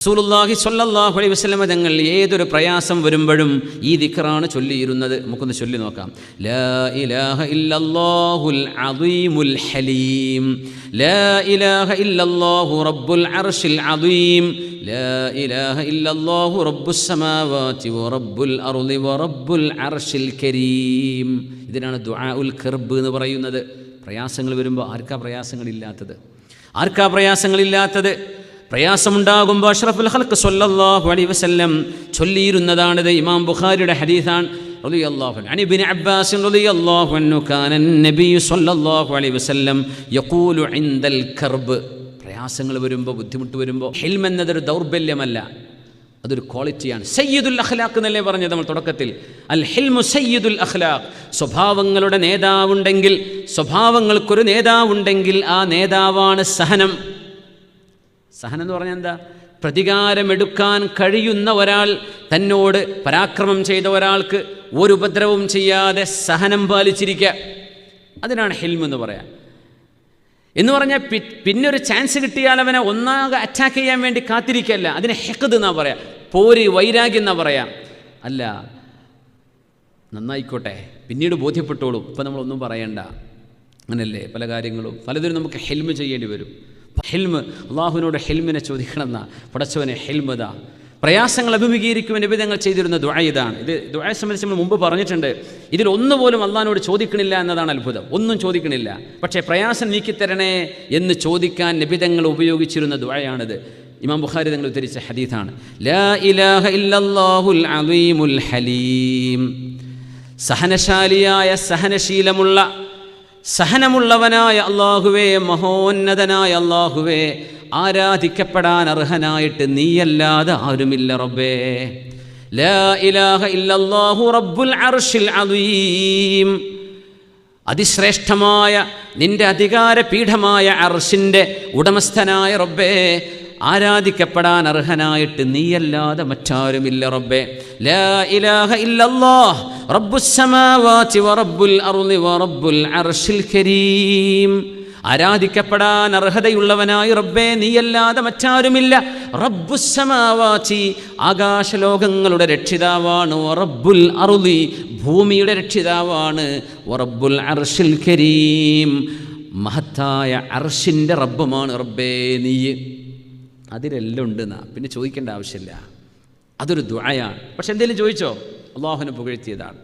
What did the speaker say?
റസൂലുള്ളാഹി സ്വല്ലല്ലാഹു അലൈഹി വസല്ലം തങ്ങൾ ഏതൊരു പ്രയാസം വരുമ്പോഴും ഈ ദിക്റാണ് ചൊല്ലിയിരുന്നത്. നമുക്കൊന്ന് ചൊല്ലി നോക്കാം. ലാ ഇലാഹ ഇല്ലല്ലാഹുൽ അദീമുൽ ഹലീം, ലാ ഇലാഹ ഇല്ലല്ലാഹു റബ്ബുൽ അർശിൽ അദീം, ലാ ഇലാഹ ഇല്ലല്ലാഹു റബ്ബുസ് സമാവാതി വ റബ്ബുൽ അർളി വ റബ്ബുൽ അർശിൽ കരീം. ഇതിനാണ് ദുആഉൽ കർബ് എന്ന് പറയുന്നത്. പ്രയാസങ്ങൾ വരുമ്പോൾ ആർക്കാ പ്രയാസങ്ങളില്ലാത്തത്? പ്രയാസമുണ്ടാകുമ്പോൾ അഷ്റഫുൽ ഖൽഖ് സ്വല്ലല്ലാഹു അലൈഹി വസല്ലം ചൊല്ലിയിരുന്നതാണിത്. ഇമാം ബുഖാരിയുടെ ഹദീസാണ്. റളിയല്ലാഹു അൻഹു അൻ ഇബ്നു അബ്ബാസ് റളിയല്ലാഹു അൻഹു കാന നബി സ്വല്ലല്ലാഹു അലൈഹി വസല്ലം യഖൂലു ഇൻദൽ കർബ്. പ്രയാസങ്ങൾ വരുമ്പോൾ, ബുദ്ധിമുട്ട് വരുമ്പോൾ, ഹിൽം എന്നതൊരു ദൗർബല്യമല്ല, അതൊരു ക്വാളിറ്റിയാണ്. സയ്യിദുൽ അഖ്ലാഖ് എന്നല്ലേ പറഞ്ഞത് നമ്മൾ തുടക്കത്തിൽ. അൽ ഹിൽമു സയ്യിദുൽ അഖ്ലാഖ്. സ്വഭാവങ്ങളുടെ നേതാവുണ്ടെങ്കിൽ, സ്വഭാവങ്ങൾക്കൊരു നേതാവുണ്ടെങ്കിൽ ആ നേതാവാണ് സഹനം. സഹനം എന്ന് പറഞ്ഞാൽ എന്താ? പ്രതികാരമെടുക്കാൻ കഴിയുന്ന ഒരാൾ, തന്നോട് പരാക്രമം ചെയ്ത ഒരാൾക്ക് ഒരു ഉപദ്രവവും ചെയ്യാതെ സഹനം പാലിച്ചിരിക്കുക, അതിനാണ് ഹിൽം എന്ന് പറയാം. എന്ന് പറഞ്ഞാൽ പിന്നൊരു ചാൻസ് കിട്ടിയാൽ അവനെ ഒന്നാകെ അറ്റാക്ക് ചെയ്യാൻ വേണ്ടി കാത്തിരിക്കല്ല, അതിനെ ഹിഖ്ദ് എന്നാ പറയാം, പോര്, വൈരാഗ്യം എന്നാ പറയാം. അല്ല, നന്നായിക്കോട്ടെ, പിന്നീട് ബോധ്യപ്പെട്ടോളൂ, ഇപ്പം നമ്മളൊന്നും പറയണ്ട, അങ്ങനല്ലേ പല കാര്യങ്ങളും. പലതിനും നമുക്ക് ഹിൽം ചെയ്യേണ്ടി വരും. ഹിൽമ്, അള്ളാഹുവിനോട് ഹിൽമിനെ ചോദിക്കണമെന്ന, പടച്ചവനെ ഹിൽമതാ. പ്രയാസങ്ങൾ അഭിമുഖീകരിക്കുവാൻ നബി തങ്ങൾ ചെയ്തിരുന്ന ദുആ ഇതാണ്. ഇത് ദുആയെ സംബന്ധിച്ച് നമ്മൾ മുമ്പ് പറഞ്ഞിട്ടുണ്ട്. ഇതിൽ ഒന്നുപോലും അള്ളാഹിനോട് ചോദിക്കണില്ല എന്നതാണ് അത്ഭുതം. ഒന്നും ചോദിക്കണില്ല, പക്ഷേ പ്രയാസം നീക്കിത്തരണേ എന്ന് ചോദിക്കാൻ നബി തങ്ങൾ ഉപയോഗിച്ചിരുന്ന ദുആയാണിത്. ഇമാം ബുഖാരി തങ്ങൾ ഉദ്ധരിച്ച ഹദീസാണ്. ലാ ഇലാഹ ഇല്ലല്ലാഹുൽ അദീമുൽ ഹലീം. സഹനശാലിയായ, സഹനശീലമുള്ള, സഹനമുള്ളവനായ അല്ലാഹുവേ, മഹോന്നതനായ അല്ലാഹുവേ, ആരാധിക്കപ്പെടാൻ അർഹനായിട്ട് നീയല്ലാതെ ആരുമില്ല റബ്ബേ. ലാ ഇലാഹ ഇല്ലല്ലാഹു റബ്ബുൽ അർശിൽ അദീം. അതിശ്രേഷ്ഠമായ നിന്റെ അധികാരപീഠമായ അർശിൻ്റെ ഉടമസ്ഥനായ റബ്ബേ, ആരാധിക്കപ്പെടാൻ അർഹനായിട്ട് നീയല്ലാതെ മറ്റാരുമില്ല റബ്ബേ. ലാ ഇലാഹ ഇല്ലല്ലാഹ് റബ്ബുസ് സമാവാതി വ റബ്ബുൽ അർളി വ റബ്ബുൽ അർശിൽ കരീം. ആരാധിക്കപ്പെടാൻ അർഹതയുള്ളവനായി റബ്ബേ നീയല്ലാതെ മറ്റാരുമില്ല. റബ്ബുസ് സമാവാതി, ആകാശലോകങ്ങളുടെ രക്ഷിതാവാണ്. വ റബ്ബുൽ അർളി, ഭൂമിയുടെ രക്ഷിതാവാണ്. വ റബ്ബുൽ അർശിൽ കരീം, മഹത്തായ അർശിൻ്റെ റബ്ബുമാണ് റബ്ബേ നീ. അതിലെല്ലാം ഉണ്ടെന്നാ, പിന്നെ ചോദിക്കേണ്ട ആവശ്യമില്ല. അതൊരു ദുആയാണ്. പക്ഷെ എന്തെങ്കിലും ചോദിച്ചോ? അള്ളാഹുവിനെ പുകഴ്ത്തിയതാണ്.